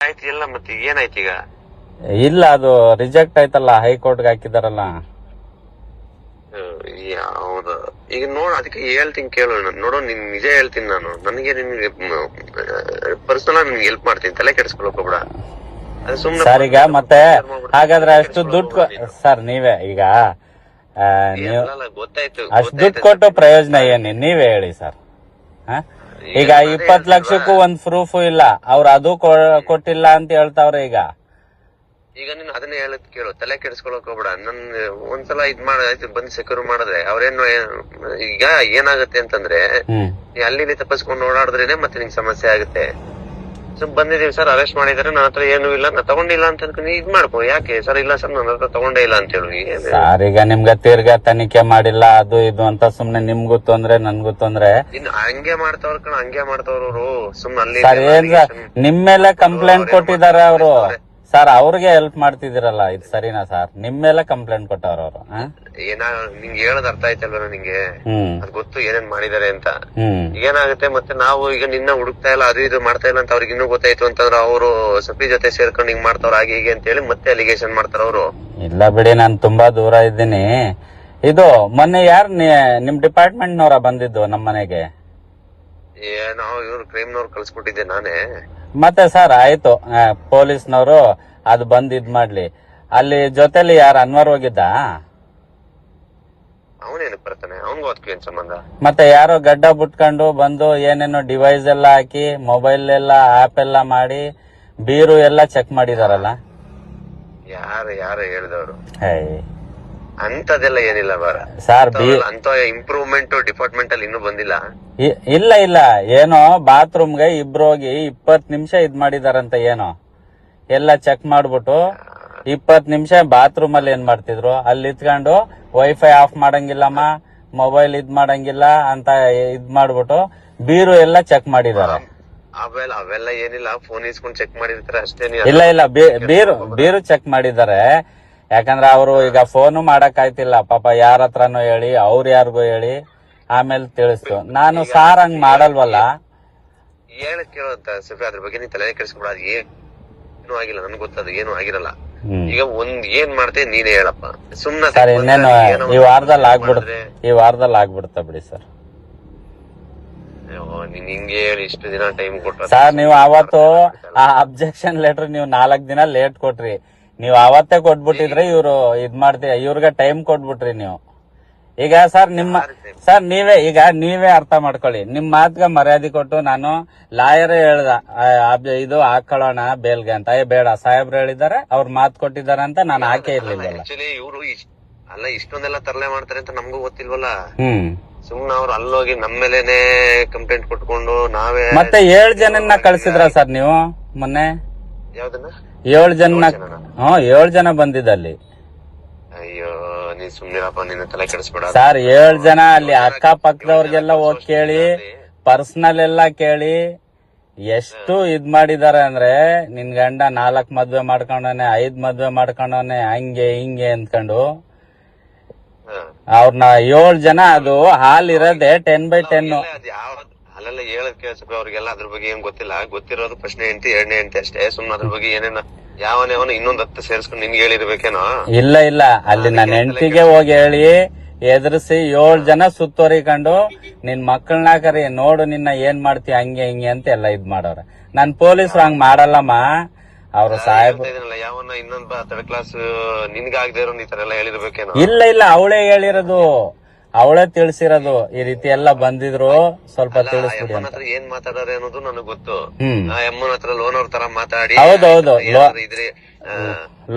ಆಯ್ತು ಎಲ್ಲ ಮತ್ತೆ ಏನಾಯ್ತು ಈಗ? ಇಲ್ಲ, ಅದು ರಿಜೆಕ್ಟ್ ಆಯ್ತಲ್ಲ, ಹೈಕೋರ್ಟ್ಗೆ ಹಾಕಿದಾರಲ್ಲ. ಹೌದು, ಈಗ ನೋಡ ಅದಕ್ಕೆ ಹೇಳ್ತೀನಿ ಕೇಳು ನೋಡು, ನಿನ್ ನಿಜ ಹೇಳ್ತೀನಿ ನಾನು. ನನಗೆ ನಿನ್ಗೆ ಪರ್ಸನಲ್ ನಿನ್ಗೆ ಹೆಲ್ಪ್ ಮಾಡ್ತೀನಿ, ತಲೆ ಕೆಡಿಸ್ಕೊಳಕ್ ಹೋಗ್ಬೇಡ. ಸರ್ ಈಗ ಮತ್ತೆ ಹಾಗಾದ್ರೆ ಅಷ್ಟು ದುಡ್ಡು ಸರ್ ನೀವೇ ಈಗ ನೀವು ಗೊತ್ತಾಯ್ತು, ಅಷ್ಟು ದುಡ್ಡು ಕೊಟ್ಟು ಪ್ರಯೋಜನ ಏನಿ ನೀವೇ ಹೇಳಿ ಸರ್. ಈಗ 20 ಲಕ್ಷಕ್ಕೂ ಒಂದ್ ಪ್ರೂಫ್ ಇಲ್ಲ, ಅವ್ರು ಅದು ಕೊಟ್ಟಿಲ್ಲ ಅಂತ ಹೇಳ್ತಾವ್ರೆ. ಈಗ ನೀನು ಅದನ್ನೇ ಹೇಳದ್ ಕೇಳು, ತಲೆ ಕೆಡಿಸ್ಕೊಳಕ್ ಹೋಗ್ಬೇಡ. ನನ್ ಒಂದ್ಸಲ ಇದ್ ಆಯ್ತು ಬಂದ್ ಸೆಕ್ಯೂರ್ ಮಾಡಿದ್ರೆ ಅವ್ರೇನು ಈಗ ಏನಾಗುತ್ತೆ ಅಂತಂದ್ರೆ, ನೀ ಅಲ್ಲಿ ತಪ್ಪಿಸ್ಕೊಂಡು ಓಡಾಡಿದ್ರೇನೆ ಮತ್ತೆ ನಿಂಗೆ ಸಮಸ್ಯೆ ಆಗುತ್ತೆ. ಬಂದಿದೀವಿ ಸರ್, ಅರೆಸ್ಟ್ ಮಾಡಿದಾರೆ, ನನ್ನ ಹತ್ರ ಏನು ಇಲ್ಲ, ನಾ ತಗೊಂಡಿಲ್ಲ ಅಂತ ಅನ್ಕೊಂಡು ಇದ್ ಮಾಡ್ಕೋ. ಯಾಕೆ ಸರ್? ಇಲ್ಲ ಸರ್, ನನ್ನ ಹತ್ರ ತಗೊಂಡೇ ಇಲ್ಲ ಅಂತ ಹೇಳಿ ಸರ್. ಈಗ ನಿಮ್ಗೆ ತಿರ್ಗಾ ತನಿಖೆ ಮಾಡಿಲ್ಲ ಅದು ಇದು ಅಂತ ಸುಮ್ನೆ ನಿಮ್ಗೂ ತೊಂದ್ರೆ ನನ್ಗೂ ತೊಂದ್ರೆ. ಇನ್ನು ಹಂಗೆ ಮಾಡ್ತಾವ್ರ ಕಣ, ಹಂಗೆ ಮಾಡ್ತಾವ್ರು ಸುಮ್ನೆ ಅಲ್ಲಿ. ಸರ್ ಏನ್ ನಿಮ್ ಮೇಲೆ ಕಂಪ್ಲೇಂಟ್ ಕೊಟ್ಟಿದಾರೆ ಅವರು ಸರ್, ಅವ್ರಿಗೆ ಹೆಲ್ಪ್ ಮಾಡ್ತಿದಿರಲ್ಲ, ಇದು ಸರಿನಾ ಸರ್? ನಿಮ್ ಮೇಲೆ ಕಂಪ್ಲೇಂಟ್ ಕೊಟ್ಟವ್ರ ಅವರು. ನಿಂಗೆ ಹೇಳೋದ್ ಅರ್ಥ ಆಯ್ತಲ್ವ ನಿಂಗೆ? ಅದ್ ಗೊತ್ತು ಏನೇನ್ ಮಾಡಿದಾರೆ ಅಂತ. ಏನಾಗುತ್ತೆ ಮತ್ತೆ ನಾವು ಈಗ ನಿನ್ನ ಹುಡುಕ್ತಾ ಇಲ್ಲ, ಅದು ಇದು ಮಾಡ್ತಾ ಇಲ್ಲ ಅಂತ ಅವ್ರಿಗೆ ಇನ್ನೂ ಗೊತ್ತಾಯ್ತು ಅಂತಂದ್ರೆ ಅವರು ಸಪಿ ಜೊತೆ ಸೇರ್ಕೊಂಡು ಹಿಂಗ್ ಮಾಡ್ತಾವ್ರ ಹಾಗೆ ಹೀಗೆ ಅಂತ ಹೇಳಿ ಮತ್ತೆ ಅಲಿಗೇಷನ್ ಮಾಡ್ತಾರ ಅವರು. ಇಲ್ಲ ಬಿಡಿ, ನಾನ್ ತುಂಬಾ ದೂರ ಇದ್ದೀನಿ. ಇದು ಮೊನ್ನೆ ಯಾರು ನಿಮ್ ಡಿಪಾರ್ಟ್ಮೆಂಟ್ ನವರ ಬಂದಿದ್ದು ನಮ್ ಮನೆಗೆ? ನಾವು ಇವ್ರು ಕ್ರೈಮ್ನವ್ರು ಕಳ್ಸ್ಕೊಟ್ಟಿದ್ದೆ ನಾನೇ. ಮತ್ತೆ ಸರ್ ಆಯ್ತು, ಪೊಲೀಸ್ನವರು ಅದು ಬಂದ್ ಇದ್ ಮಾಡ್ಲಿ. ಅಲ್ಲಿ ಜೊತೆಲಿ ಯಾರು ಅನ್ವರ್ ಹೋಗಿದ್ದ? ಅವನೇನಕ್ ಬರ್ತಾನೆ? ಅವನ್ಗೂ ಅದಕ್ಕೂ ಏನ್ ಸಂಬಂಧ? ಮತ್ತೆ ಯಾರೋ ಗಡ್ಡ ಬಿಟ್ಕೊಂಡು ಬಂದು ಏನೇನೋ ಡಿವೈಸ್ ಎಲ್ಲ ಹಾಕಿ ಮೊಬೈಲ್ ಎಲ್ಲ ಆಪ್ ಎಲ್ಲ ಮಾಡಿ ಬೀರು ಎಲ್ಲ ಚೆಕ್ ಮಾಡಿದಾರಲ್ಲ. ಯಾರು ಹೇಳಿದವರು? ಅಂತದೆಲ್ಲ ಏನಿಲ್ಲ ಸರ್. ಅಂತ ಇಂಪ್ರೂವ್ಮೆಂಟ್ ಡಿಪಾರ್ಟ್ಮೆಂಟ್ ಅಲ್ಲಿ ಇನ್ನೂ ಬಂದಿಲ್ಲ. ಇಲ್ಲ ಏನೋ ಬಾತ್ರೂಮ್ಗೆ ಇಬ್ರು ಹೋಗಿ 20 ನಿಮಿಷ ಇದ್ ಮಾಡಿದಾರಂತ. ಏನೋ ಎಲ್ಲ ಚೆಕ್ ಮಾಡ್ಬಿಟ್ಟು 20 ನಿಮಿಷ ಬಾತ್ರೂಮ್ ಅಲ್ಲಿ ಏನ್ ಮಾಡ್ತಿದ್ರು, ಅಲ್ಲಿ ಇತ್ಕೊಂಡು ವೈಫೈ ಆಫ್ ಮಾಡಂಗಿಲ್ಲಮ್ಮ, ಮೊಬೈಲ್ ಇದ್ ಮಾಡಂಗಿಲ್ಲ ಅಂತ ಇದ್ ಮಾಡ್ಬಿಟ್ಟು ಬೀರು ಎಲ್ಲ ಚೆಕ್ ಮಾಡಿದಾರೆ. ಅವೆಲ್ಲ ಏನಿಲ್ಲ, ಫೋನ್ ಇಸ್ಕೊಂಡು ಚೆಕ್ ಮಾಡಿರ್ತಾರೆ ಅಷ್ಟೇ. ಇಲ್ಲ ಬೀರು ಚೆಕ್ ಮಾಡಿದಾರೆ. ಯಾಕಂದ್ರೆ ಅವರು ಈಗ ಫೋನು ಮಾಡಕ್ ಆಯ್ತಿಲ್ಲ ಪಾಪ, ಯಾರ ಹತ್ರನೂ ಹೇಳಿ ಅವ್ರ ಯಾರಿಗೂ ಹೇಳಿ ಆಮೇಲೆ ತಿಳಿಸ್ತು. ನಾನು ಸಾರ್ ಹಂಗ್ ಮಾಡಲ್ವಲ್ಲ. ಹೇಳಕ್ ಕೇಳೋದ ಸಫಿ, ಅದ್ರ ಬಗ್ಗೆ ನೀನ್ ತಲೆ ಕೆಡಿಸ್ಕೊಬೇಡ. ಏನು ಆಗಿಲ್ಲ, ನನ್ಗೆ ಗೊತ್ತದು ಏನು ಆಗಿರಲ್ಲ. ಈಗ ಏನ್ ಮಾಡ್ತೇ ನೀನೇ ಹೇಳಪ್ಪ. ಸುಮ್ನೆ ಸರ್ ಇನ್ನೇನು ಈ ವಾರದಲ್ಲಿ ಆಗ್ಬಿಡುತ್ತ ಬಿಡಿ ಸರ್. ನೀನ್ ಹಿಂಗೆ ಹೇಳಿ ಇಷ್ಟು ದಿನ ಟೈಮ್ ಕೊಟ್ಟ ಸರ್. ನೀವು ಅವತ್ತು ಆ ಅಬ್ಜೆಕ್ಷನ್ ಲೆಟರ್ ನೀವು 4 ದಿನ ಲೇಟ್ ಕೊಟ್ರಿ. ನೀವ್ ಅವತ್ತೇ ಕೊಟ್ಬಿಟ್ಟಿದ್ರೆ ಇವ್ರು ಇದ್ ಮಾಡ್ತೀವಿ, ಇವ್ರಿಗೆ ಟೈಮ್ ಕೊಟ್ಬಿಟ್ರಿ ನೀವು. ಈಗ ಸರ್ ನೀವೇ ಅರ್ಥ ಮಾಡ್ಕೊಳ್ಳಿ. ನಿಮ್ ಮಾತ್ಗ ಮರ್ಯಾದೆ ಕೊಟ್ಟು ನಾನು ಲಾಯರ್ ಹೇಳ್ದ ಇದು ಹಾಕೊಳ್ಳೋಣ ಬೇಲ್ಗೆ ಅಂತ. ಬೇಡ, ಸಾಹೇಬ್ರು ಹೇಳಿದಾರೆ, ಅವ್ರ ಮಾತ್ ಕೊಟ್ಟಿದಾರೆ ಅಂತ ನಾನು ಹಾಕೇ ಇರ್ಲಿಲ್ಲ. ಇವ್ರು ಅಲ್ಲ ಇಷ್ಟೊಂದೆಲ್ಲ ತರಲೆ ಮಾಡ್ತಾರೆ ಅಂತ ನಮ್ಗೂ ಗೊತ್ತಿಲ್ವಲ್ಲ. ಸುಮ್ನ ಅವ್ರು ಅಲ್ಲೋಗಿ ನಮ್ಮ ಮೇಲೆನೆ ಕಂಪ್ಲೇಂಟ್ ಕೊಟ್ಕೊಂಡು ನಾವೇ ಮತ್ತೆ 7 ಜನನ್ನ ಕಳ್ಸಿದ್ರ ಸರ್ ನೀವು ಮೊನ್ನೆ? ಯಾವ್ದನ್ನ? 7 ಜನ ಬಂದಿದ್ದಲ್ಲಿ. ಅಯ್ಯೋ ನೀ ಸುಮ್ನಿರಪ್ಪ, ನಿನ್ನ ತಲೆ ಕೆಡಿಸ್ಬೇಡ ಸರ್. 7 ಜನ ಅಲ್ಲಿ ಅಕ್ಕ ಪಕ್ಕದವ್ರಿಗೆಲ್ಲ ಹೋಗಿ ಕೇಳಿ, ಪರ್ಸನಲ್ ಎಲ್ಲ ಕೇಳಿ ಎಷ್ಟು ಇದ್ ಮಾಡಿದಾರೆ ಅಂದ್ರೆ, ನಿನ್ ಗಂಡ 4 ಮದ್ವೆ ಮಾಡ್ಕೊಂಡವನೆ, 5 ಮದ್ವೆ ಮಾಡ್ಕೊಂಡವನೆ, ಹಂಗೆ ಹಿಂಗೆ ಅಂದ್ಕೊಂಡು ಅವ್ರನ್ನ 7 ಜನ. ಅದು ಹಾಲ್ ಇರೋದೇ 10/10. ಅಲ್ಲೆಲ್ಲ ಹೇಳದ್ ಕೇಳಿಸ್ಬೇಕು ಅವ್ರಿಗೆಲ್ಲ. ಅದ್ರ ಬಗ್ಗೆ ಏನ್ ಗೊತ್ತಿಲ್ಲ, ಗೊತ್ತಿರೋದು ಫಸ್ಟ್ನೇ ಹೆಂಡತಿ 2ನೇ ಹೆಂಡತಿ ಅಷ್ಟೇ. ಸುಮ್ನೆ ಅದ್ರ ಬಗ್ಗೆ ಏನೇನ ಯಾವನೇವನ ಇನ್ನೊಂದ್ 10 ಸೇರ್ಸ್ಕೊಂಡು ನಿನ್ಗೆ ಹೇಳಿರ್ಬೇಕೇನೋ? ಇಲ್ಲ ಅಲ್ಲಿ ನನ್ನ ಹೆಂಡತಿಗೆ ಹೋಗಿ ಹೇಳಿ ಎದುರಿಸಿ 7 ಜನ ಸುತ್ತೋರಿಕೊಂಡು ನಿನ್ ಮಕ್ಕಳನ್ನ ಕರಿ, ನೋಡು ನಿನ್ನ ಏನ್ ಮಾಡ್ತಿ ಹಂಗೆ ಹಿಂಗೆ ಅಂತ ಎಲ್ಲ ಇದ್ ಮಾಡೋರ. ನಾನ್ ಪೊಲೀಸರು ಹಂಗ್ ಮಾಡಲ್ಲಮ್ಮ. ಅವ್ರು ಸಾಹೇಬ್ ಯಾವನ್ನ ಇನ್ನೊಂದ್ 3rd ಕ್ಲಾಸ್ ನಿನ್ಗಾಗದೇ ಇರೋ ಈ ತರ ಎಲ್ಲ ಹೇಳಿರ್ಬೇಕೇನೋ? ಇಲ್ಲ ಅವಳೇ ಹೇಳಿರೋದು, ಅವಳೇ ತಿಳಿಸಿರೋದು. ಈ ರೀತಿ ಎಲ್ಲ ಬಂದಿದ್ರು, ಸ್ವಲ್ಪ ತಿಳಿಸ್ಬಿಡಿ ಅಂತ. ಏನ್ ಮಾತಾಡಾರೆ ಅನ್ನೋದು ನನಗ್ ಗೊತ್ತು. ಅಮ್ಮನ ಹತ್ರ ಲೋನ್ ಅವ್ರ ತರ ಮಾತಾಡಿ. ಹೌದೌದು,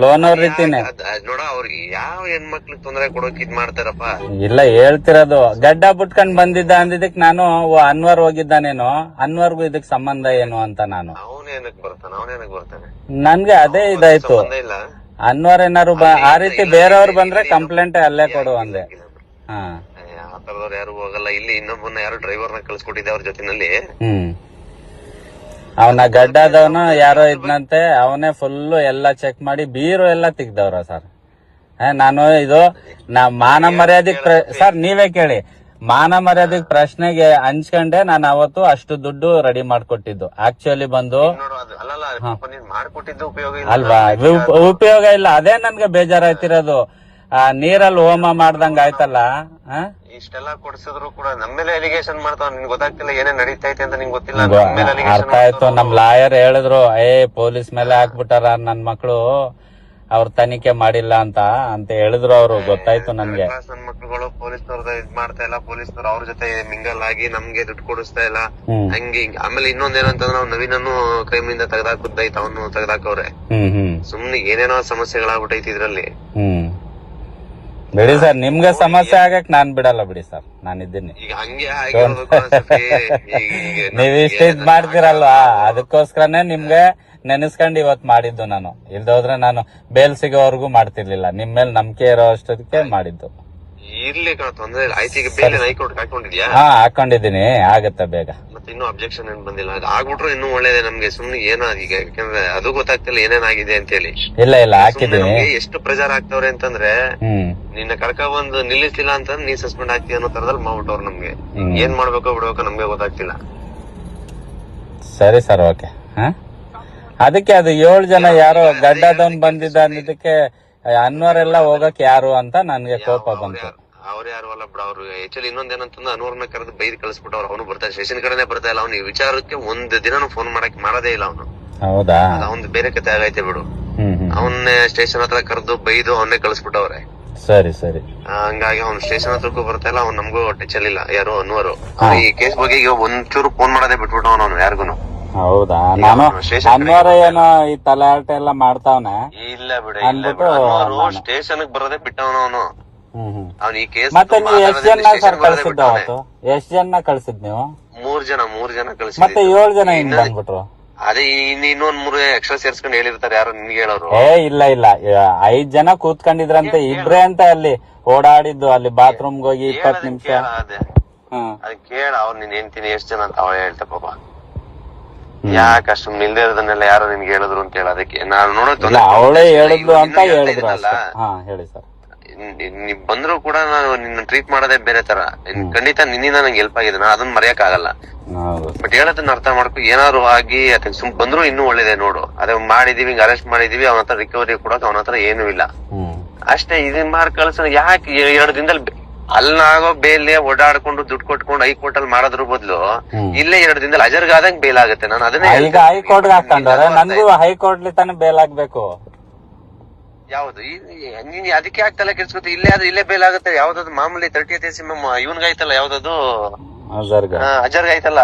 ಲೋನ್ ಅವ್ರ ರೀತಿನೇ ನೋಡ. ಅವ್ರಿಗೆ ಯಾವ ಹೆಣ್ಮಕ್ಳಿಗೆ ತೊಂದರೆ ಕೊಡೋಕ್ ಇದ್ ಮಾಡ್ತಾರಪ್ಪ. ಇಲ್ಲ ಹೇಳ್ತಿರೋದು, ಗಡ್ಡ ಬಿಟ್ಕೊಂಡ್ ಬಂದಿದ್ದ ಅಂದಿದ್ದಕ್ ನಾನು ಅನ್ವರ್ ಹೋಗಿದ್ದಾನೇನೋ, ಅನ್ವರ್ಗೂ ಇದಕ್ ಸಂಬಂಧ ಏನು ಅಂತ ನಾನು. ಅವನೇನಕ್ ಬರ್ತಾನೆ? ನನ್ಗೆ ಅದೇ ಇದಾಯ್ತು. ಅನ್ವರ್ ಏನಾರು ಆ ರೀತಿ ಬೇರೆಯವ್ರು ಬಂದ್ರೆ ಕಂಪ್ಲೇಂಟ್ ಅಲ್ಲೇ ಕೊಡು ಅಂದೆ. ಆ ತರದವ್ರು ಯಾರು ಹೋಗಲ್ಲ. ಇಲ್ಲಿ ಇನ್ನೊಬ್ಬನ ಯಾರು ಡ್ರೈವರ್ನ ಕಳ್ಸಿಕೊಟ್ಟಿದ್ದೆ ಅವ್ರ ಜೊತೆನಲ್ಲಿ. ಅವನ ಗಡ್ಡದವನು ಯಾರೋ ಇದ್ನಂತೆ, ಅವನೇ ಫುಲ್ ಎಲ್ಲ ಚೆಕ್ ಮಾಡಿ ಬೀರು ಎಲ್ಲ ತೆಗ್ದವ್ರ ಸರ್. ನಾನು ಇದು ಮಾನ ಮರ್ಯಾದೆ ಸರ್, ನೀವೇ ಕೇಳಿ, ಮಾನ ಮರ್ಯಾದೆಗ್ ಪ್ರಶ್ನೆಗೆ ಹಂಚ್ಕೊಂಡೆ ನಾನು ಅವತ್ತು ಅಷ್ಟು ದುಡ್ಡು ರೆಡಿ ಮಾಡ್ಕೊಟ್ಟಿದ್ದು. ಆಕ್ಚುಲಿ ಬಂದು ನೋಡು ಅದು ಅಲ್ಲಲ್ಲ ಪಾಪ ನೀನ್ ಮಾಡ್ಕೊಟ್ಟಿದ್ದು ಉಪಯೋಗ ಇಲ್ಲ ಅಲ್ವಾ, ಉಪಯೋಗ ಇಲ್ಲ. ಅದೇ ನನ್ಗೆ ಬೇಜಾರಾಯ್ತಿರೋದು. ನೀರಲ್ಲಿ ಹೋಮ ಮಾಡ್ದಂಗ ಆಯ್ತಲ್ಲ. ಇಷ್ಟೆಲ್ಲ ಕೊಡ್ಸಿದ್ರು ಕೂಡ ನಮ್ಮೇಲೆ ಅಲಿಗೇಷನ್ ಮಾಡ್ತಾವ. ನಿನ್ ಗೊತ್ತಾಗ್ತಿಲ್ಲ ಏನೇನ್ ನಡೀತಾ ಐತೆ ಅಂತ ನಿಂಗೆ ಗೊತ್ತಿಲ್ಲ. ನಮ್ಮೇಲೆ allegation ಅರ್ಥ ಆಯ್ತು. ನಮ್ ಲಾಯರ್ ಹೇಳಿದ್ರು, ಪೊಲೀಸ್ ಮೇಲೆ ಹಾಕ್ಬಿಟ್ಟಾರ ನನ್ ಮಕ್ಳು, ಅವ್ರ ತನಿಖೆ ಮಾಡಿಲ್ಲ ಅಂತ ಹೇಳಿದ್ರು ಅವ್ರು. ಗೊತ್ತಾಯ್ತು ನನ್ಗೆ. ನನ್ ಮಕ್ಳುಗಳು ಪೊಲೀಸ್ನವ್ರದ ಇದ್ ಮಾಡ್ತಾ ಇಲ್ಲ, ಪೊಲೀಸ್ನವ್ರು ಅವ್ರ ಜೊತೆ ಮಿಂಗಲ್ ಆಗಿ ನಮ್ಗೆ ದುಡ್ಡು ಕೊಡಿಸ್ತಾ ಇಲ್ಲ, ಹಂಗೆ ಹಿಂಗೆ. ಆಮೇಲೆ ಇನ್ನೊಂದೇನಂತಂದ್ರೆ ನಾವು ನವೀನನ್ನು ಕ್ರೈಮಿಂದ ತೆಗ್ದಾಕುದ್ದೈತೆ, ಅವನು ತೆಗ್ದಾಕವ್ರೆ. ಸುಮ್ನೆ ಏನೇನೋ ಸಮಸ್ಯೆಗಳಾಗ್ಬಿಟ್ಟೈತಿ ಇದ್ರಲ್ಲಿ. ಬಿಡಿ ಸರ್, ನಿಮ್ಗೆ ಸಮಸ್ಯೆ ಆಗಕ್ ನಾನ್ ಬಿಡಲ್ಲ ಬಿಡಿ ಸರ್, ನಾನಿದ್ದೀನಿ. ಈಗ ಹಂಗೆ ಆಗಿರ್ಬೇಕು ಅನ್ಸುತ್ತೆ. ನೀವ್ ಇಷ್ಟ ಇದ್ ಮಾಡ್ತೀರಲ್ವಾ, ಅದಕ್ಕೋಸ್ಕರನೇ ನಿಮ್ಗೆ ನೆನೆಸ್ಕೊಂಡ್ ಇವತ್ ಮಾಡಿದ್ದು ನಾನು. ಇಲ್ದೋದ್ರೆ ನಾನು ಬೇಲ್ ಸಿಗೋವರೆಗೂ ಮಾಡ್ತಿರ್ಲಿಲ್ಲ. ನಿಮ್ ಮೇಲೆ ನಂಬಿಕೆ ಇರೋ ಅಷ್ಟಕ್ಕೆ ಮಾಡಿದ್ದು. ಇರ್ಲಿ ಕಣ, ತೊಂದ್ರೆ ಇಲ್ಲ. ಆಯ್ತು, ಈಗ ಬೇರೆ ಹೈಕೋರ್ಟ್ ಹಾಕೊಂಡಿದ್ಯಾ? ಹಾಕೊಂಡಿದೀನಿ, ಆಗತ್ತೆ ಬೇಗ. ಮತ್ತೆ ಇನ್ನೂ ಅಬ್ಜೆಕ್ಷನ್ ಏನ್ ಬಂದಿಲ್ಲ. ಆಗ್ಬಿಟ್ರು ಇನ್ನೂ ಒಳ್ಳೇದೇ ನಮ್ಗೆ. ಸುಮ್ನೆ ಏನೋ ಈಗ, ಯಾಕಂದ್ರೆ ಅದು ಗೊತ್ತಾಗ್ತಿಲ್ಲ ಏನೇನಾಗಿದೆ ಅಂತ ಹೇಳಿ. ಇಲ್ಲ ಹಾಕಿದೀನಿ. ಎಷ್ಟು ಪ್ರೆಜರ್ ಆಗ್ತವ್ರೆ ಅಂತಂದ್ರೆ, ನಿನ್ನ ಕರ್ಕ ಬಂದು ನಿಲ್ಲಿಸ್ತಿಲ್ಲ ಅಂತಂದ್ರೆ ನೀ ಸಸ್ಪೆಂಡ್ ಆಗ್ತೀಯ ಅನ್ನೋ ತರದಲ್ಲಿ ಮಾಡ್ಬಿಟ್ಟವ್ರು ನಮ್ಗೆ. ಏನ್ ಮಾಡ್ಬೇಕೋ ಬಿಡ್ಬೇಕೋ ನಮ್ಗೆ ಗೊತ್ತಾಗ್ತಿಲ್ಲ. ಸರಿ ಸರ್, ಓಕೆ. ಅದಕ್ಕೆ ಅದು 7 ಜನ ಯಾರೋ ಗಡ್ಡದವನ್ ಬಂದಿದ್ದ ಅನ್ನೋದಕ್ಕೆ ಅನ್ವರೆಲ್ಲ ಹೋಗಕ್ ಯಾರು ಅಂತ ನನ್ಗೆ ಕೋಪ ಬಂತು. ಅವ್ರು ಯಾರು ಅಲ್ಲ ಬಿಡ. ಅವ್ರು ಆಕ್ಚುಲಿ ಇನ್ನೊಂದೇನಂತಂದ್ರೆ ಅನ್ವರ್ನ ಕರೆದು ಬೈದ್ ಕಳಿಸ್ಬಿಟ್ಟವ್ರು. ಅವನು ಬರ್ತಾ ಸ್ಟೇಷನ್ ಕಡೆನೆ ಬರ್ತಾ ಇಲ್ಲ. ಅವ್ನು ಈ ವಿಚಾರಕ್ಕೆ ಒಂದ್ ದಿನ ಫೋನ್ ಮಾಡೋದೇ ಇಲ್ಲ ಅವನು. ಹೌದಾ? ಅವ್ನ್ ಬೇರೆ ಕತೆ ಆಗೈತೆ ಬಿಡು. ಅವನ್ನೇ ಸ್ಟೇಷನ್ ಹತ್ರ ಕರೆದು ಬೈದು ಅವನ್ನೇ ಕಳಿಸ್ಬಿಟ್ಟವ್ರೆ. ಸರಿ ಹಂಗಾಗಿ ಅವ್ನು ಸ್ಟೇಷನ್ ಹತ್ರಕ್ಕೂ ಬರ್ತಾ ಇಲ್ಲ. ಅವ್ನು ನಮಗೂ ಟಚ್ ಇಲ್ಲ. ಯಾರು ಅನ್ವರು ಈ ಕೇಸ್ ಬಗ್ಗೆ ಈಗ ಒಂಚೂರು ಫೋನ್ ಮಾಡೋದೇ ಬಿಟ್ಬಿಟ್ಟು ಅವನು ಯಾರಿಗೂ. ಹೌದಾ? ನಾನು ಅನ್ವರ ಏನೋ ಈ ತಲಾಟೆ ಎಲ್ಲ ಮಾಡ್ತಾವನೆ. ಇಲ್ಲ ಬಿಡ, ಸ್ಟೇಷನ್ ಬರೋದೇ ಬಿಟ್ಟವನು ಅವನು. ಅವ್ನು ಈ ಕೇಸ್ ಮತ್ತೆ ನೀವು ಎಷ್ಟ್ ಜನ ಸರ್ ಕಳ್ಸಿದ್ದ ಅವತ್ತು? ಎಷ್ಟ್ ಜನ ಕಳ್ಸಿದ್ ನೀವು? 3 ಜನ ಕಳ್ಸಿದ್. ಮತ್ತೆ 7 ಜನ ಹಿಂಗ್ ಬಂದ್ಬಿಟ್ರು. ಅದೇ ಇನ್ನೊಂದ್ 3 ಎಕ್ಸ್ಟ್ರಾ ಸೇರ್ಸ್ಕೊಂಡು ಹೇಳಿರ್ತಾರೆ ಯಾರು ನಿನ್ಗೆ ಹೇಳೋರು. ಇಲ್ಲ 5 ಜನ ಕೂತ್ಕೊಂಡಿದ್ರಂತೆ, ಇಬ್ರೇ ಅಂತ ಅಲ್ಲಿ ಓಡಾಡಿದ್ದು. ಅಲ್ಲಿ ಬಾತ್ರೂಮ್ಗೆ ಹೋಗಿ 20 ನಿಮಿಷ. ಅದ್ ಕೇಳ, ಅವ್ರು ನೀನ್ ಹೇಳ್ತೀನಿ ಎಷ್ಟ್ ಜನ ಅಂತ ಅವಳೇ ಹೇಳ್ತಾ ಪಾಪ. ಯಾಕೆ ಅಷ್ಟು ನಿಲ್ದೇ ಇರೋದನ್ನೆಲ್ಲ ಯಾರು ನಿನ್ಗೆ ಹೇಳಿದ್ರು ಅಂತ ಹೇಳ. ಅದಕ್ಕೆ ನಾನು ನೋಡೋದು ಅವಳೇ ಹೇಳಿದ್ಲು ಅಂತ ಹೇಳಿದ್ರು. ಹೇಳಿ ಸರ್. ನೀವ್ ಬಂದ್ರು ಕೂಡ ನಾನು ನಿನ್ನ ಟ್ರೀಟ್ ಮಾಡೋದೇ ಬೇರೆ ತರ. ಖಂಡಿತ ನಿನ್ನಿಂದ ನಂಗೆ ಹೆಲ್ಪ್ ಆಗಿದೆ, ನಾನು ಅದನ್ನ ಮರೆಯಕ್ ಆಗಲ್ಲ. ಬಟ್ ಹೇಳೋದನ್ನ ಅರ್ಥ ಮಾಡ್ಕೊ. ಏನಾದ್ರು ಆಗಿ ಅದಕ್ಕೆ ಸುಮ್ ಬಂದ್ರು ಇನ್ನೂ ಒಳ್ಳೇದೇ. ನೋಡು, ಅದೇ ಮಾಡಿದೀವಿ, ಹಿಂಗ್ ಅರೆಸ್ಟ್ ಮಾಡಿದೀವಿ, ಅವನ ಹತ್ರ ರಿಕವರಿ ಕೊಡಕ್ ಅವನ ಹತ್ರ ಏನೂ ಇಲ್ಲ ಅಷ್ಟೇ. ಇದನ್ ಮಾರ್ ಕಳ್ಸ ಯಾಕೆ 2 ದಿನದಲ್ಲಿ ಅಲ್ಲಾಗೋ ಬೇಲ್ ಓಡಾಡ್ಕೊಂಡು ದುಡ್ಡು ಕೊಟ್ಕೊಂಡು ಹೈಕೋರ್ಟ್ ಅಲ್ಲಿ ಮಾಡೋದ್ರ ಬದಲು ಇಲ್ಲೇ 2 ದಿನದಲ್ಲಿ ಅಜರ್ಗಾದಂಗ್ ಬೇಲ್ ಆಗುತ್ತೆ. ನಾನು ಅದನ್ನೇ ಈಗ ಹೈಕೋರ್ಟ್ ಹಾಕೊಂಡ್ರೆ ನನ್ಗೂ ಹೈಕೋರ್ಟ್ ತಾನೇ ಬೇಲ್ ಆಗ್ಬೇಕು. ಯಾವ್ದು ನೀನ್ ಅದಕ್ಕೆ ಆಗ್ತಲ್ಲ ಕೆಲ್ಸಕ್ಕೆ ಇಲ್ಲೇ ಬೇಲ್ ಆಗುತ್ತೆ. ಯಾವ್ದದು ಮಾಮೂಲಿ 30th ಇವನ್ಗಾಯ್ತಲ್ಲ, ಯಾವ್ದದು ಅಜರ್ಗ ಆಯ್ತಲ್ಲ.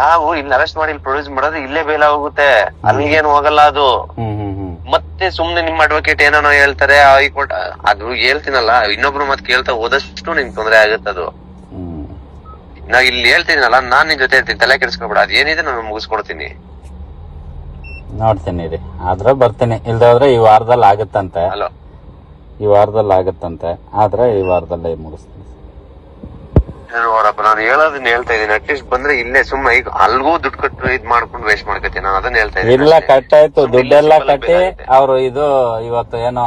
ನಾವು ಇಲ್ಲಿ ಅರೆಸ್ಟ್ ಮಾಡಿ ಇಲ್ಲಿ ಪ್ರೊಡ್ಯೂಸ್ ಮಾಡೋದು ಇಲ್ಲೇ ಬೇಲ್ ಆಗೋಗುತ್ತೆ. ಅಲ್ಲಿಗೇನು ಹೋಗಲ್ಲ ಅದು. ಮತ್ತೆ ಸುಮ್ನೆ ನಿಮ್ ಅಡ್ವೊಕೇಟ್ ಏನೋ ಹೇಳ್ತಾರೆ ಹೈಕೋರ್ಟ್, ಅದು ಹೇಳ್ತೀನಲ್ಲ, ಇನ್ನೊಬ್ರು ಮತ್ ಕೇಳ್ತಾ ಹೋದಷ್ಟು ನಿನ್ ತೊಂದ್ರೆ ಆಗುತ್ತೆ. ಅದು ನಾ ಇಲ್ಲಿ ಹೇಳ್ತೀನಲ್ಲ, ನಾನ್ ನಿನ್ ಜೊತೆ ಹೇಳ್ತೀನಿ, ತಲೆ ಕೆಡಿಸ್ಕೊಬೇಡ. ಅದೇನಿದೆ ನಾನು ಮುಗಿಸ್ಕೊಡ್ತೀನಿ. ನೋಡ್ತೀನಿ ರೀ, ಆದ್ರೆ ಬರ್ತೀನಿ. ಇಲ್ದಾದ್ರೆ ಈ ವಾರದಲ್ಲಿ ಆಗುತ್ತಂತೆ. ಆದ್ರೆ ಈ ವಾರದಲ್ಲೇ ಮುಗಿಸ್ತೀನಿ. ನೋಡಪ್ಪ, ನಾನು ಹೇಳೋದನ್ನ ಹೇಳ್ತಾ ಇದೀನಿ. ಅಟ್ಲೀಸ್ಟ್ ಬಂದ್ರೆ ಇಲ್ಲೇ ಸುಮ್ಮನೆ ಈಗ ಅಲ್ಗೂ ದುಡ್ಡು ಕಟ್ಟು ಇದ್ ಮಾಡ್ಕೊಂಡು ವೇಸ್ಟ್ ಮಾಡ್ಕತ್ತೀನಿ. ನಾನು ಅದನ್ನ ಹೇಳ್ತಾ ಇದ್ದೀನಿ. ಇಲ್ಲ, ಕಟ್ಟಾಯ್ತು, ದುಡ್ಡೆಲ್ಲ ಕಟ್ಟಿ ಅವ್ರು ಇದು ಇವತ್ತು ಏನೋ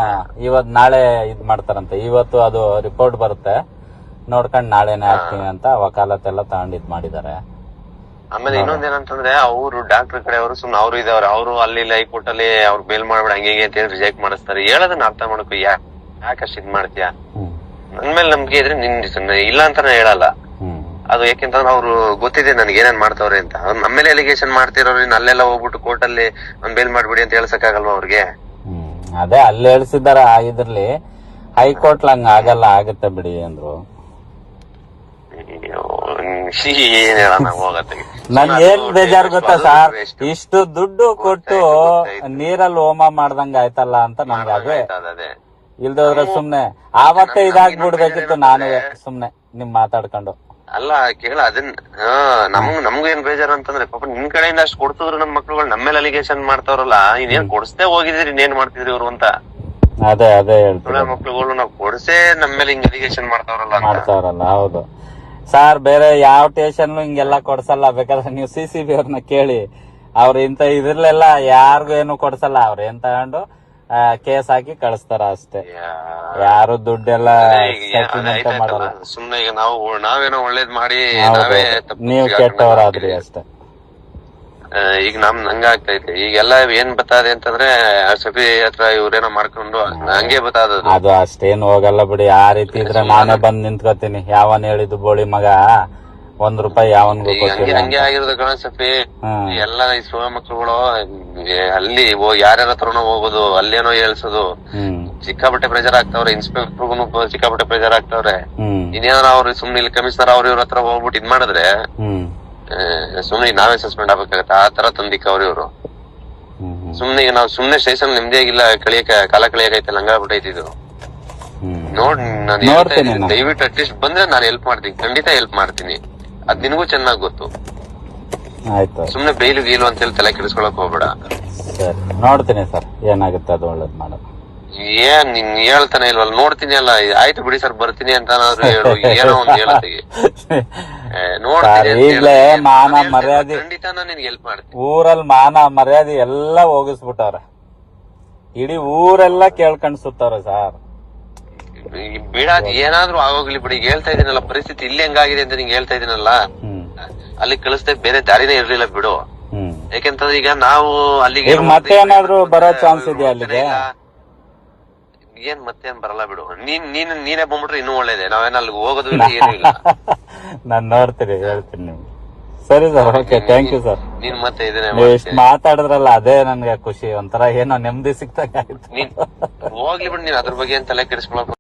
ನಾಳೆ ಇದ್ ಮಾಡ್ತಾರಂತೆ. ಇವತ್ತು ಅದು ರಿಪೋರ್ಟ್ ಬರುತ್ತೆ, ನೋಡ್ಕೊಂಡ್ ನಾಳೆನೆ ಹಾಕ್ತೀನಿ ಅಂತ ವಕಾಲತ್ತೆಲ್ಲ ತಗೊಂಡ್ ಇದ್ ಮಾಡಿದಾರೆ. ಆಮೇಲೆ ಇನ್ನೊಂದೇನಂತಂದ್ರೆ, ಅವರು ಡಾಕ್ಟರ್ ಕಡೆ ಅವರು ಸುಮ್ನೆ ಅವ್ರು ಇದಾವ್ರೆ. ಅವರು ಅಲ್ಲಿ ಹೈಕೋರ್ಟ್ ಅಲ್ಲಿ ಅವ್ರು ಬೇಲ್ ಮಾಡ್ಬೇಡ ಹಂಗೆ ಅಂತ ಹೇಳಿ ರಿಜೆಕ್ಟ್ ಮಾಡಿಸ್ತಾರೆ. ಹೇಳೋದನ್ನ ಅರ್ಥ ಮಾಡ್ಕೊ. ಯಾಕಷ್ಟು ಇದ್ ಮಾಡ್ತೀಯಾ? ನನ್ಮೇಲೆ ನಂಬಿಕೆ ಇದ್ರೆ ನಿನ್ ಇಲ್ಲ ಅಂತಾನೆ ಹೇಳಲ್ಲ. ಅದು ಯಾಕೆಂತಂದ್ರೆ ಅವ್ರು ಗೊತ್ತಿದೆ ನನ್ಗೆ ಏನೇನ್ ಮಾಡ್ತಾವ್ರೆ ಅಂತ. ಅವ್ರು ನಮ್ಮೇಲೆ ಅಲಿಗೇಷನ್ ಮಾಡ್ತಿರೋರು ಅಲ್ಲೆಲ್ಲ ಹೋಗ್ಬಿಟ್ಟು ಕೋರ್ಟ್ ಅಲ್ಲಿ ಬೇಲ್ ಮಾಡ್ಬಿಡಿ ಅಂತ ಹೇಳ್ಸಕ್ಕಾಗಲ್ವಾ ಅವ್ರಿಗೆ? ಅದೇ ಅಲ್ಲಿ ಹೇಳ್ಸಿದಾರ. ಇದ್ರಲ್ಲಿ ಹೈಕೋರ್ಟ್ ಹಂಗ ಆಗಲ್ಲ, ಆಗತ್ತೆ ಬಿಡಿ ಅಂದ್ರು. ಏನ್ ಹೇಳೋಣ, ಹೋಗತ್ತೆ. ನನ್ ಏನ್ ಬೇಜಾರ್ ಗೊತ್ತಾ ಸರ್, ಇಷ್ಟು ದುಡ್ಡು ಕೊಟ್ಟು ನೀರಲ್ಲಿ ಹೋಮ ಮಾಡ್ದಂಗ ಆಯ್ತಲ್ಲ ಅಂತ ನನ್ಗೆ. ಅದೇ ಇಲ್ದೋದ್ರೆ ಸುಮ್ನೆ ಆವತ್ತೇ ಇದಾಗ್ಬಿಡ್ಬೇಕಿತ್ತು. ನಾನು ಸುಮ್ನೆ ನಿಮ್ ಮಾತಾಡ್ಕೊಂಡು ಅಲ್ಲ ಕೇಳ. ಅದನ್ ನಮ್ಗೂ ಏನ್ ಬೇಜಾರ ಅಂತಂದ್ರೆ, ಪಾಪ ನಿನ್ ಕಡೆಯಿಂದ ಅಷ್ಟು ಕೊಡ್ತಿದ್ರು ನಮ್ ಮಕ್ಳುಗಳು ನಮ್ಮೇಲೆ ಅಲಿಗೇಷನ್ ಮಾಡ್ತಾವ್ರಲ್ಲ. ಇನ್ನೇನ್ ಕೊಡ್ಸೇ ಹೋಗಿದ್ರಿ, ಇನ್ನೇನ್ ಮಾಡ್ತಿದ್ರಿ ಇವ್ರು ಅಂತ. ಅದೇ ಹೇಳ್ತಾರೆ. ಮಕ್ಳುಗಳು ನಾವ್ ಕೊಡ್ಸೇ ನಮ್ಮೇಲೆ ಹಿಂಗ್ ಅಲಿಗೇಷನ್ ಮಾಡ್ತಾವ್ರಲ್ಲ. ಹೌದು ಸರ್, ಬೇರೆ ಯಾವ ಸ್ಟೇಷನ್ ಹಿಂಗೆಲ್ಲ ಕೊಡ್ಸಲ್ಲ. ಬೇಕಾದ್ರೆ ನೀವು CCB ಅವ್ರನ್ನ ಕೇಳಿ, ಅವ್ರ ಇಂತ ಇದ್ರಲ್ಲೆಲ್ಲ ಯಾರಿಗೂ ಏನು ಕೊಡ್ಸಲ್ಲ. ಅವ್ರ ಏನ್ ತಗೊಂಡು ಕೇಸ್ ಹಾಕಿ ಕಳಿಸ್ತಾರ ಅಷ್ಟೇ. ಯಾರು ದುಡ್ಡೆಲ್ಲ settlement ಮಾಡಲ್ಲ. ಸುಮ್ನೆ ಈಗ ನಾವೇನೋ ಒಳ್ಳೇದ್ ಮಾಡಿ ಹೌದು. ನಾವೇ ತಪ್ಪು ನೀವ್ ಕೆಟ್ಟವರಾದ್ರಿ ಅಷ್ಟೇ. ಈಗ ಹಂಗ ಆಗ್ತೈತೆ. ಈಗೆಲ್ಲ ಏನ್ ಬತ್ತಾದೆ ಅಂತಂದ್ರೆ ಸಭೆ ಹತ್ರ ಇವ್ರೇನೋ ಮಾಡ್ಕೊಂಡು ಹಂಗೆ ಬತ್ತಾದದು. ಅದು ಅಷ್ಟೇನ್ ಹೋಗಲ್ಲ ಬಿಡಿ. ಆ ರೀತಿ ಇದ್ರೆ ನಾನೇ ಬಂದ್ ನಿಂತ್ಕೋತೀನಿ. ಯಾವನ್ ಹೇಳಿದ್ದು ಬೋಳಿ ಮಗ ₹1 ಯಾವನ್ಗೂ ಕೊಟ್ಟಿಲ್ಲ. ಹಂಗೆ ಆಗಿರೋದು ಗಣಸಫಿ. ಎಲ್ಲ ಈ ಸೋಳ ಮಕ್ಳುಗಳು ಅಲ್ಲಿ ಯಾರ್ಯಾರ ಹತ್ರನೋ ಹೋಗೋದು, ಅಲ್ಲೇನೋ ಹೇಳ್ಸೋದು, ಸಿಕ್ಕಾಪಟ್ಟೆ ಪ್ರೆಜರ್ ಆಗ್ತಾವ್ರೆ. ಇನ್ಸ್ಪೆಕ್ಟರ್ಗೂ ಸಿಕ್ಕಾಪಟ್ಟೆ ಪ್ರೆಜರ್ ಆಗ್ತಾವ್ರೆ. ಇನ್ನೇನಾರ ಅವ್ರು ಸುಮ್ನೆ ಇಲ್ಲಿ ಕಮಿಷನರ್ ಇವ್ರ ಹತ್ರ ಹೋಗ್ಬಿಟ್ಟು ಇದ್ ಮಾಡಿದ್ರೆ ಸುಮ್ನೆ ನಾವೇ ಸಸ್ಪೆಂಡ್ ಆಗ್ಬೇಕಾಗತ್ತೆ. ಆ ತರ ತಂದಿಕ್ಕ ಇವ್ರು. ಸುಮ್ನೆ ಈಗ ನಾವ್ ಸುಮ್ನೆ ಸ್ಟೇಷನ್ ನಿಮ್ದೇಗಿಲ್ಲ ಕಾಲ ಕಳಿಯಕೈತಲ್ಲ, ಹಂಗಾಗ್ಬಿಟ್ಟೈತಿ ಇದು. ನೋಡ್ ನಾನು ಹೇಳ್ತಾ ಇದ್ದೀನಿ, ದಯವಿಟ್ಟು ಅಟ್ಲೀಸ್ಟ್ ಬಂದ್ರೆ ನಾನು ಹೆಲ್ಪ್ ಮಾಡ್ತೀನಿ, ಖಂಡಿತ ಹೆಲ್ಪ್ ಮಾಡ್ತೀನಿ. ಅದ್ ನಿನಗೂ ಚೆನ್ನಾಗ್ ಗೊತ್ತು. ಆಯ್ತು, ಸುಮ್ನೆ ಬೈಲು ಗೀಲು ಅಂತ ಹೇಳಿ ತಲೆ ಕೆಡಿಸ್ಕೊಳಕ್ ಹೋಗ್ಬೇಡ. ಸರಿ, ನೋಡ್ತೀನಿ ಸರ್, ಏನಾಗುತ್ತೆ ಅದು ಒಳ್ಳೇದ್ ಮಾಡೋದು. ಏನ್ ನೀನ್ ಹೇಳ್ತಾನೆ ಇಲ್ವಲ್ಲ, ನೋಡ್ತೀನಿ ಅಲ್ಲ. ಆಯ್ತು ಬಿಡಿ ಸರ್, ಬರ್ತೀನಿ ಅಂತ ಹೇಳು, ಏನೋ ಒಂದ್ ಹೇಳತ್ತಿಗೆ ಈಗ್ಲೇ ಮಾನ ಮರ್ಯಾದೆ, ಖಂಡಿತ ನಾನು ನಿನ್ಗೆ ಹೆಲ್ಪ್ ಮಾಡ್ತೀನಿ. ಊರಲ್ಲಿ ಮಾನ ಮರ್ಯಾದೆ ಎಲ್ಲ ಹೋಗಿಸ್ಬಿಟ್ಟವ್ರ. ಇಡೀ ಊರೆಲ್ಲ ಕೇಳ್ಕೊಂಡ್ ಸುತ್ತವ್ರ ಸರ್. ಬಿಡ, ಏನಾದ್ರೂ ಆಗೋಗ್ಲಿ ಬಿಡಿ. ಈಗ ಹೇಳ್ತಾ ಇದೀನಲ್ಲ, ಪರಿಸ್ಥಿತಿ ಇಲ್ಲಿ ಹೆಂಗಾಗಿದೆ ಅಂತ ನಿಂಗೆ ಹೇಳ್ತಾ ಇದೀನಲ್ಲ, ಅಲ್ಲಿ ಕಳಿಸ್ದೆ ಬೇರೆ ದಾರಿನೇ ಇರ್ಲಿಲ್ಲ ಬಿಡು. ಯಾಕೆಂತಂದ್ರೆ ಈಗ ನಾವು ಅಲ್ಲಿಗೆ ಮತ್ತೆ ಏನಾದ್ರು ಬರೋ ಚಾನ್ಸ್ ಇದೆಯಾ ಅಲ್ಲಿಗೆ? ಏನ್ ಮತ್ತೇನ್ ಬರಲ್ಲ ಬಿಡು. ನೀನೇ ಬಂದ್ಬಿಟ್ರೆ ಇನ್ನೂ ಒಳ್ಳೇದೆ. ನಾವೇನ ಅಲ್ಲಿಗೆ ಹೋಗೋದು ಇಲ್ಲ, ಏನೂ ಇಲ್ಲ. ನಾನ್ ನೋಡ್ತೀನಿ, ಹೇಳ್ತೀನಿ ನಿಮ್ಗೆ. ಸರಿ sir, okay, thank you sir. ನೀನ್ ಮತ್ತೆ ಇದನ್ನೇ ನೀವು ಇಷ್ಟು ಮಾತಾಡಿದ್ರಲ್ಲ, ಅದೇ ನನ್ಗೆ ಖುಷಿ. ಒಂಥರ ಏನೋ ನೆಮ್ಮದಿ ಸಿಕ್ತಾಗ ಆಯ್ತು. ಹೋಗ್ಲಿ ಬಿಡು, ನೀನ್ ಅದ್ರ ಬಗ್ಗೆ ಏನ್ ತಲೆ ಕೆಡಿಸ್ಕೊಳಕ್